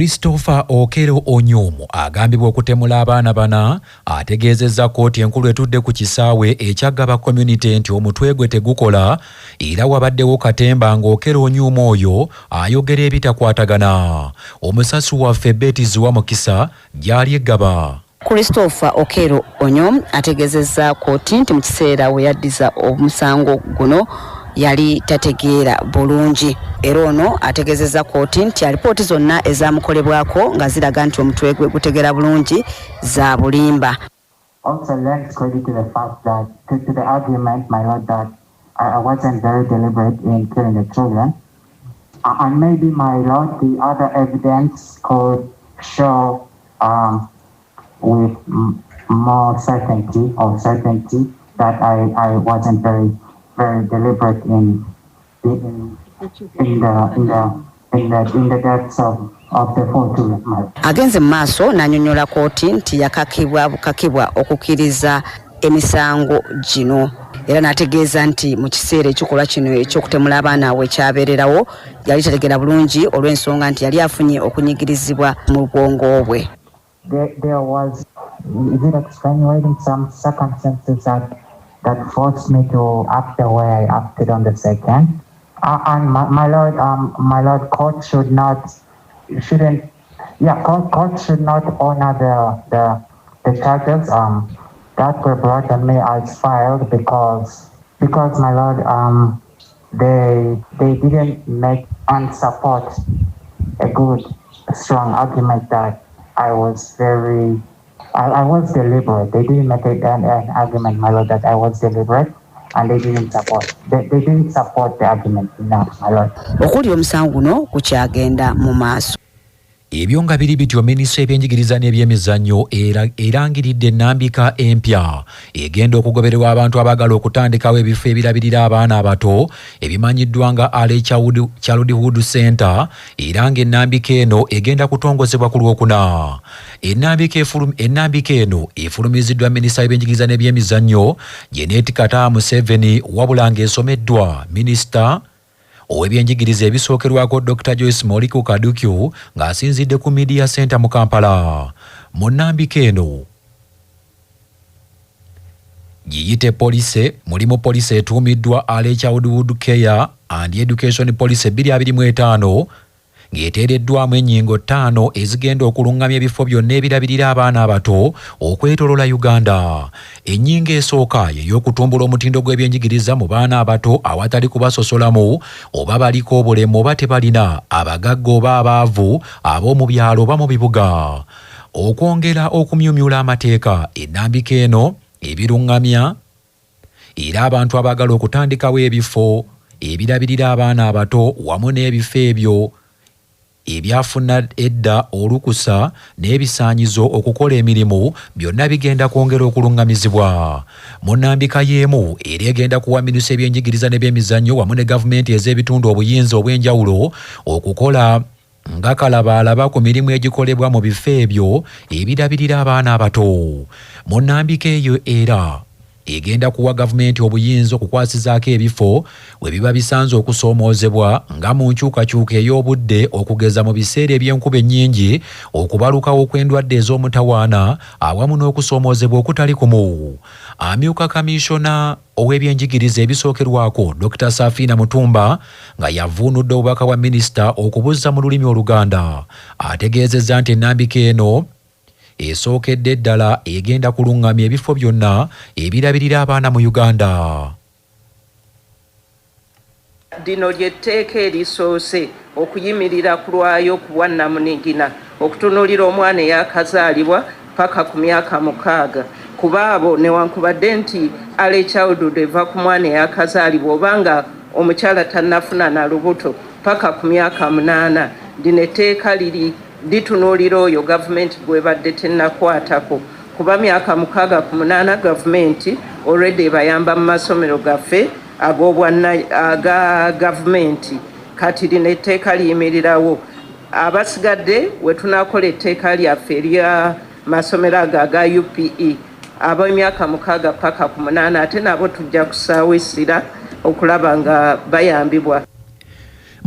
Christopher Okero Onyumu agambibwa okutemula abaana bana ategeezezza kkooti enkulu etudde ku kisaawe ekyagaba community nti omutwe gwe tegukola era wabaddewo katemba ng'Okero Onyumu oyo ayogera ebitakwatagana. Omusasi waffe Betty Ziwa Mukisa gyali eggaba. Christopher Okero Onyumu ategeezezza kkooti nti mu kiseera we yaddiza omusango guno yali tategeera bulungi. Era ono ategeezezza kkooti nti alipooti zonna ezaamukolebwako nga ziraga nti omutwe gwe gutegeera bulungi za bulimba. Also lends credit to the fact that to the argument, my lord, that I wasn't very deliberate in killing the children. And maybe, my lord, the other evidence could show with more certainty that I wasn't very deliberate in the deaths of the four children. Agenze maaso n'annyonnyola kkooti nti yakakibwa bukakibwa okukkiriza emisango gino. Era n'ategeeza nti mu kiseera ekikolwa kino ekyokutemula abaana we kyabeererawo yali tategeera bulungi olw'ensonga nti yali afunye okunyigirizibwa mu bwongo bwe. There was extenuating some circumstances that forced me to act the way I acted on the second. And my lord, court should not honor the charges that were brought on me as filed because my lord, they didn't make and support a good strong argument that I was deliberate. They didn't make an argument, my lord, that I was deliberate, and they didn't support the argument enough, my lord. Okuli omusango guno kukyagenda mu maaso. Ebyo nga biri bityo minisitule y'ebyenjigiriza n'ebyemizannyo erangiridde ennambika empya egenda okugobererwa abantu abaagala okutandikawo ebifo ebirabirira abaana abato ebimanyiddwa nga Early Childhood Center era ng'ennambika eno egenda kutongozebwa ku Lwokuna. Ennambika eno efulumiziddwa minisitule y'ebyenjigiriza n'ebyemizannyo Janet Kata Museveni wabula ng'esomeddwa minisita ow'ebyenjigiriza ebisookerwako Dr. Joyce Moliku Kadukyu ng'asinzidde ku Media Center mu Kampala. Mu nnambika eno giyite police, mulimu police etuumiddwa Early Childhood Care and Education Police 2025 ng'eteereddwamu ennyingo 5 ezigenda okuluŋŋamya ebifo byonna ebirabirira abaana abato okwetooloola Uganda. Ennyingo esooka y'ey'okutumbula omutindo gw'ebyenjigiriza mu baana abato awatali kubasosolamu oba baliko obulemu oba tebalina, abagagga oba abaavu, ab'omu byalo oba mu bibuga. Okwongera okumyumyula amateeka, ennambika eno ebiruŋŋamya era abantu abaagala okutandikawo ebifo ebirabirira abaana abato wamu n'ebifo ebyo ebyafuna edda olukusa n'ebisaanyizo okukola emirimu byonna bigenda kwongera okuluŋŋamizibwa. Mu nnambika y'emu era egenda kuwa minisitule y'ebyenjigiriza n'ebyemizannyo wamu ne gavumenti ez'ebitundu obuyinza obw'enjawulo okukola nga kalabalaba ku mirimu egikolebwa mu bifo ebyo ebirabirira abaana abato. Mu nnambika eyo era egenda kuwa gavumenti obuyinza okukwasizaako ebifo we biba bisanze okusoomoozebwa nga mu nkyukakyuka ey'obudde okugeza mu biseera eby'enkuba ennyingi, okubalukawo kw'endwadde ez'omutawaana awamu n'okusoomoozebwa okutali kumu. Amyuka kamiisona ow'ebyenjigiriza ebisookerwako Dr. Safina Mutumba nga yavuunudde obubaka bwa minisita okubuzza mu lulimi Oluganda ategeezezza nti ennambika eno esookedde ddala egenda kuluŋŋamya ebifo byonna ebirabirira abaana mu Uganda. Dino ly'etteeka erisoose okuyimirira ku lwayo ku bwannamunigina okutunuulira omwana eyakazaalibwa paka ku myaka 6 ku baabo newankubadde nti Early Childhood eva ku mwana eyakazaalibwa obanga omukyala tannafuna na lubuto paka ku myaka 8. Dino etteeka litunuulira oyo gavumenti gwebadde tennakwatako kuba myaka 6 ku 8 gavumenti already bayamba mu masomero gaffe aga gavumenti. Kati lino etteeka liyimirirawo abasigadde we tunakola etteeka lyaffe erya masomero aga UPE ab'emyaka 6 paka ku 8 ate nabo tujja kusaawa essira okulaba nga bayambibwa.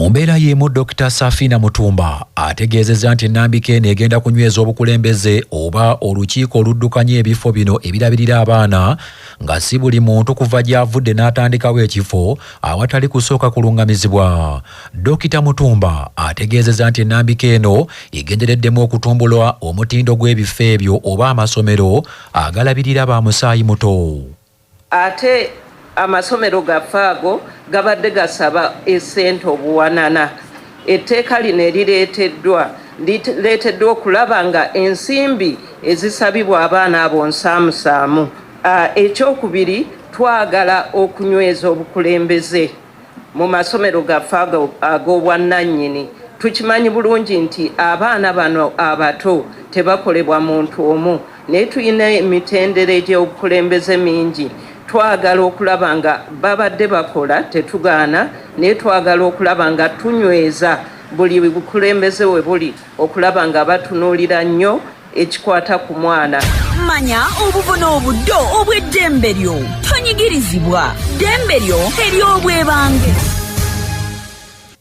Mu mbeera y'emu Dr. Safina Mutumba ategeezezza nti Nambika eno egenda kunyweza obukulembeze oba olukiiko oluddukanya ebifo bino ebirabirira abaana nga si buli muntu kuva gy'avudde n'atandikawo ekifo awatali kusooka kulungamizibwa. Dr. Mutumba ategeezezza nti Nambika eno egendereddemu okutumbula omutindo gw'ebifo ebyo oba amasomero agalabirira ba musaayi muto. Ate amasomero gaffe ago gabadde gasaba essente obuwanana. Etteeka lino erireeteddwa okulaba nga ensimbi ezisabibwa abaana abo nsaamusaamu. Ekyokubiri, twagala okunyweza obukulembeze mu masomero gaffe ag'obwannannyini. Tukimanyi bulungi nti abaana bano abato tebakolebwa muntu omu, naye tulina emitendera egy'obukulembeze mingi. Twagala okulaba nga babadde bakola tetugaana, naye twagala okulaba nga tunyweza buli bukulembeze we buli okulaba nga batunuulira nnyo ekikwata ku mwana. Manya obuvuna obuddo obw'eddembe lyo tonyigirizibwa, ddembe lyo ery'obwebange.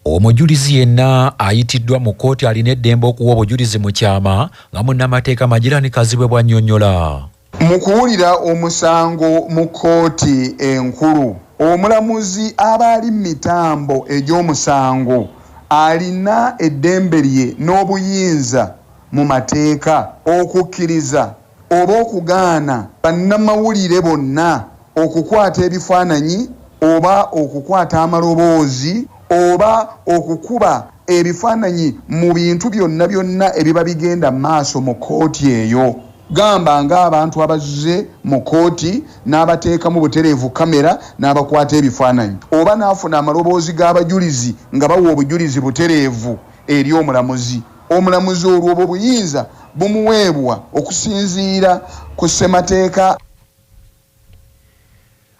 Omujulizi yenna ayitiddwa mu kkooti alina eddembe okuwa obujulizi mu kyama nga munnamateeka Magirani Kazibwe bw'annyonnyola. Mu kuwulira omusango mu kkooti enkulu, omulamuzi aba ali mu mitambo egy'omusango alina eddembe lye n'obuyinza mu mateeka okukkiriza oba okugaana bannamawulire bonna okukwata ebifaananyi oba okukwata amaloboozi oba okukuba ebifaananyi mu bintu byonna ebiba bigenda maaso mu kkooti eyo. Gamba ng'abantu abazze mu kkooti n'abateekamu butereevu kamera n'abakwata ebifaananyi, oba n'afuna amaloboozi g'abajulizi nga bawa obujulizi butereevu eri omulamuzi. Omulamuzi olwo obwo buyinza bumuweebwa okusinziira ku ssemateeka.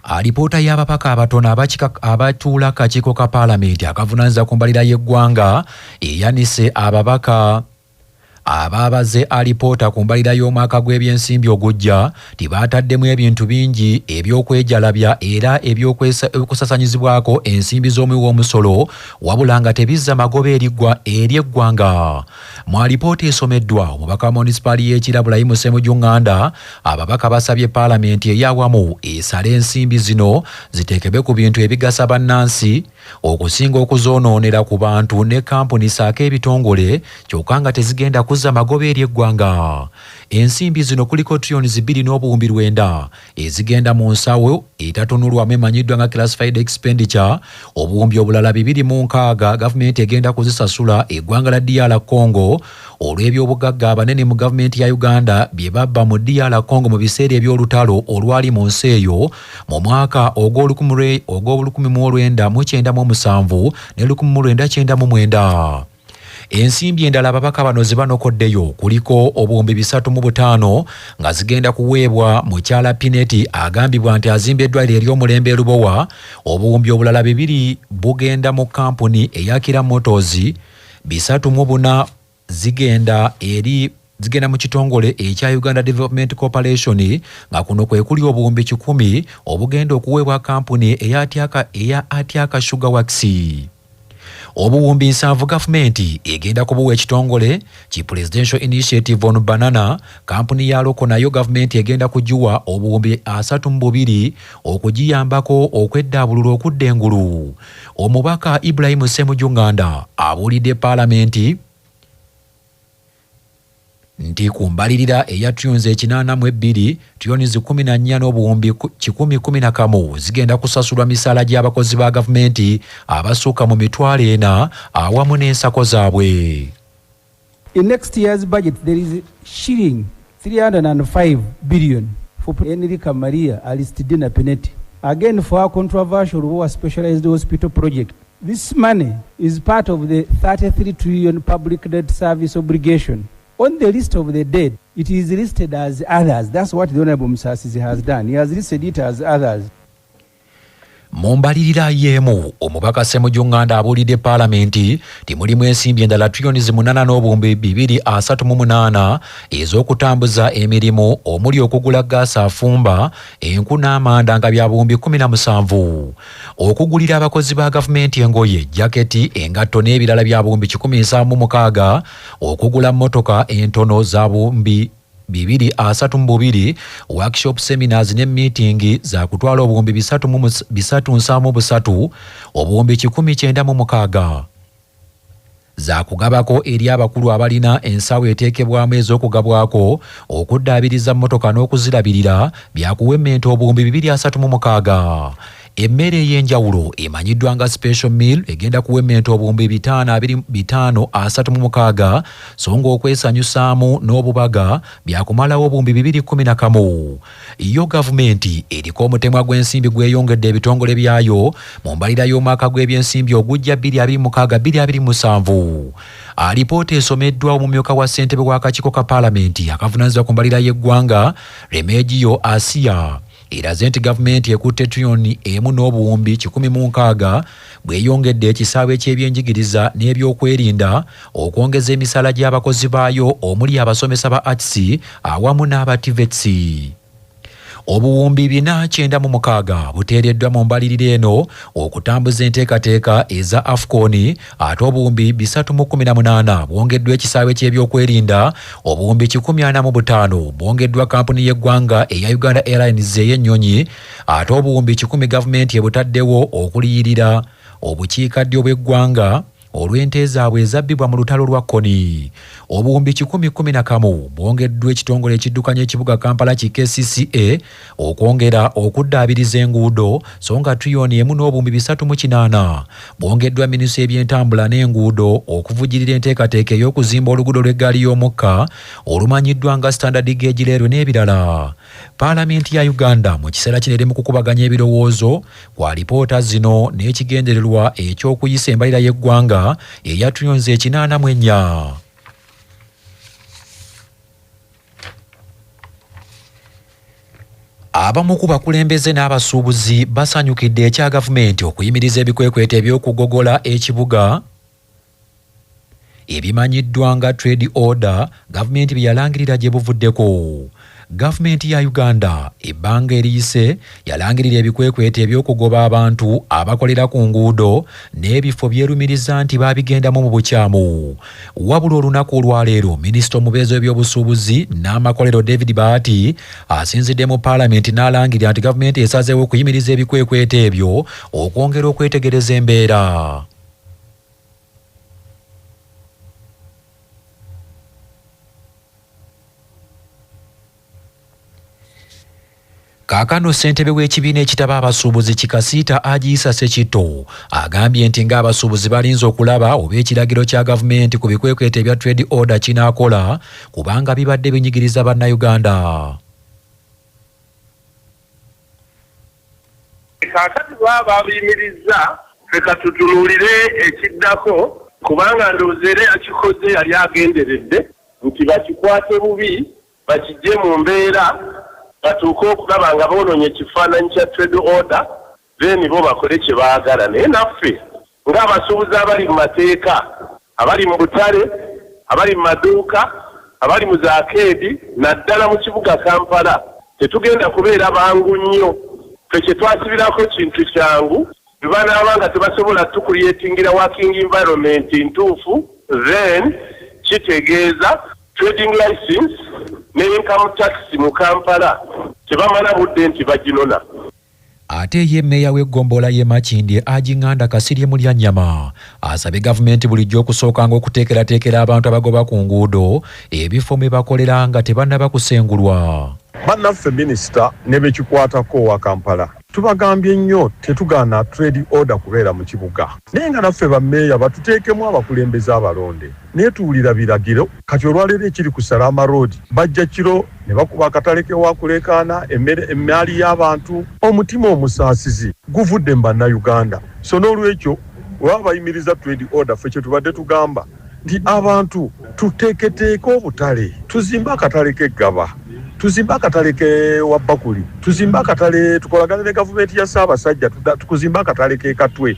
Alipoota y'abapaka abatono abatuula akakiiko ka Paalamenti akavunaanyizibwa ku mbalira y'eggwanga eyanise ababaka abaabaze alipoota ku mbalira y'omwaka gw'ebyensimbi ogujja tibaataddemu ebintu bingi eby'okwejalabya era eby'okusasanyizibwako ensimbi z'omuwi w'omusolo wabula nga tebizza magoba eri eggwanga. Mu alipoota esomeddwa omubaka wa munisipaali y'Ekira Bulayimu Ssemujjunganda, ababaka basabye Paalamenti ey'awamu esale ensimbi zino ziteekebwe ku bintu ebigasa bannansi okusinga okuzoonoonera ku bantu ne kampuni saako ebitongole kyokka nga tezigenda kuzza magoba eri eggwanga. Ensimbi zino kuliko trillions 2.9 ezigenda mu nsawo etatunulwamu emanyiddwa nga classified expenditure, obuwumbi obulala 2.6 gavumenti egenda kuzisasula eggwanga la DR Congo olw'ebyobugagga abanene mu gavumenti ya Uganda bye babba mu DR Congo mu biseera eby'olutalo olwali mu nsi eyo mu mwaka ogw'1997 ne 1999. Ensimbi endala ababaka bano zibanokoddeyo kuliko obuwumbi 3.5 nga zigenda kuweebwa mukyala Pineti agambibwa nti azimba eddwaliro ery'omulembe Lubowa, obuwumbi obulala 2 bugenda mu kampuni eyakira Motors, 3.4 zigenda mu kitongole ekya Uganda Development Corporation nga kuno kwe kuli obuwumbi 10 obugenda okuweebwa kampuni eya Atyaka Sugar Works. Obuwumbi 7 gavumenti egenda kubuwa ekitongole ki Presidential Initiative on Banana, kampuni ya loko nayo gavumenti egenda kugiwa obuwumbi 32 okugiyambako okweddabulula okudda engulu. Omubaka Ibrahim Ssemujjunganda abuulidde Paalamenti nti ku mbalirira eya trillions 82 trillions 14 n'obuwumbi 111 zigenda kusasulwa misaala gy'abakozi ba gavumenti abasukka mu 400 awamu n'ensako zaabwe. In next year's budget there is shilling 305 billion for Enrica Maria Aristidina Pineti, again for our controversial Lubowa Specialized Hospital project. This money is part of the 33 trillion public debt service obligation. On the list of the dead, it is listed as others. That's what the Honorable Musasizi has done. He has listed it as others. Mu mbalirira y'emu omubaka Ssemujjunganda abuulidde Paalamenti nti mulimu ensimbi endala tiriyoni 8.238 ez'okutambuza emirimu omuli okugula gaasi afumba, enku n'amanda nga bya buwumbi 17, okugulira abakozi ba gavumenti engoye, jaketi, engatto n'ebirala bya buwumbi 176, okugula mmotoka entono za buwumbi 232, workshop seminars ne meeting za kutwala obuwumbi 373, obuwumbi 196 za kugabako eri abakulu abalina ensawo eteekebwamu ez'okugabwako, okuddaabiriza mmotoka n'okuzirabirira byakuwemmenta obuwumbi 236. Emmere ey'enjawulo emanyiddwa nga special meal egenda kuwemmenta obuwumbi 536, so nga okwesanyusaamu n'obubaga byakumalawo obuwumbi 211. Yo gavumenti eriko omutemwa gw'ensimbi gweyongedde ebitongole byayo mu mbalira y'omwaka gw'ebyensimbi ogujja 2026-2027. Alipoota esomeddwa omumyuka wa ssentebe w'akakiiko ka Paalamenti akavunaanyizibwa ku mbalira y'eggwanga Remegio Asia eraze nti gavumenti ekutte tiriyoni 1.16 bweyongedde ekisaawe ky'ebyenjigiriza n'ebyokwerinda, okwongeza emisala gy'abakozi baayo omuli abasomesa ba ATC awamu n'aba TVETS. Obuwumbi 496 buteereddwa mu mbalirira eno okutambuza enteekateeka eza AFCON, ate obuwumbi 318 bwongeddwa ekisaawe ky'ebyokwerinda, obuwumbi 145 bwongeddwa kampuni y'eggwanga eya Uganda Airlines ey'ennyonyi, ate obuwumbi 10 gavumenti ebutaddewo okuliyirira obukiikaddyo bw'eggwanga olw'ente zaabwe ezabbibwa mu lutalo lwa Koni. Obuwumbi 111 bwongeddwa ekitongole ekiddukanya ekibuga Kampala ki KCCA okwongera okuddaabiriza enguudo, so nga tiriyoni 1.308 bwongeddwa minisitule y'ebyentambula n'enguudo okuvujjirira enteekateeka ey'okuzimba oluguudo lw'eggaali y'omukka olumanyiddwa nga Standard Gauge Railway n'ebirala. Paalamenti ya Uganda mu kiseera kino eri mu kukubaganya ebirowoozo kwa alipoota zino n'ekigendererwa eky'okuyisa embalira y'eggwanga eya tiriyoni 84. Abamu ku bakulembeze n'abasuubuzi basanyukidde ekya gavumenti okuyimiriza ebikwekweto eby'okugogola ekibuga ebimanyiddwa nga trade order gavumenti bye yalangirira gye buvuddeko. Gavumenti ya Uganda ebbanga eriyise yalangirira ebikwekweto eby'okugoba abantu abakolera ku nguudo n'ebifo byerumiriza nti baabigendamu mu bukyamu. Wabula olunaku olwaleero minisita omubeezi w'ebyobusuubuzi n'amakolero David Bahati asinzidde mu Paalamenti n'alangirira nti gavumenti esazeewo okuyimiriza ebikwekweto ebyo okwongera okwetegereza embeera. Kaakano ssentebe w'ekibiina ekitaba abasuubuzi Kikasiita Agiisa Ssekitto agambye nti ng'abasuubuzi balinze okulaba oba ekiragiro kya gavumenti ku bikwekweto ebya trade order kinaakola kubanga bibadde binyigiriza bannayuganda. Kaakati baba biyimirizza leka tutunuulire ekiddako kubanga ndozeere akikoze yali agenderedde nti bakikwate bubi bakijje mu mbeera batuuke okulaba nga boononye ekifaananyi kya trade order then bo bakole kye baagala. Naye naffe ng'abasuubuzi abali mu mateeka, abali mu butale, abali mu maduuka, abali mu zaakeedi naddala mu kibuga Kampala tetugenda kubeera bangu nnyo. Ffe kye twasibirako kintu kyangu banaaba nga tebasobola tukuliyetingira working environment ntuufu, then kitegeeza trading license ne income tax mu Kampala tebamala budde nti baginona. Ate ye mmeeya w'eggombolola y'e Makindye Aginganda Kasirye Mulyanyama asabye gavumenti bulijjo okusookanga okuteekerateekera abantu abagoba ku nguudo ebifo mwe bakolera nga tebannaba kusengulwa. Bannaffe minisita ne bekikwatako wa Kampala tubagambye nnyo tetugaana trade order kubeera mu kibuga, naye nga naffe bammeeya batuteekemu abakulembeze abalonde naye tuwulira biragiro. Kati olwaleero ekiri ku Salama Road bajja kiro ne bakuba akatale kewakulekaana emmaali y'abantu. Omutima omusaasizi guvudde mu bannayuganda, so n'olwekyo olwaba bayimiriza trade order ffe kye tubadde tugamba nti abantu tuteeketeeke obutale, tuzimbe akatale k'eggaba tuzimba akatale ke Wabbakuli, tuzimba akatale tukolagane ne gavumenti ya Ssaabasajja, tukuzimba akatale ke Katwe.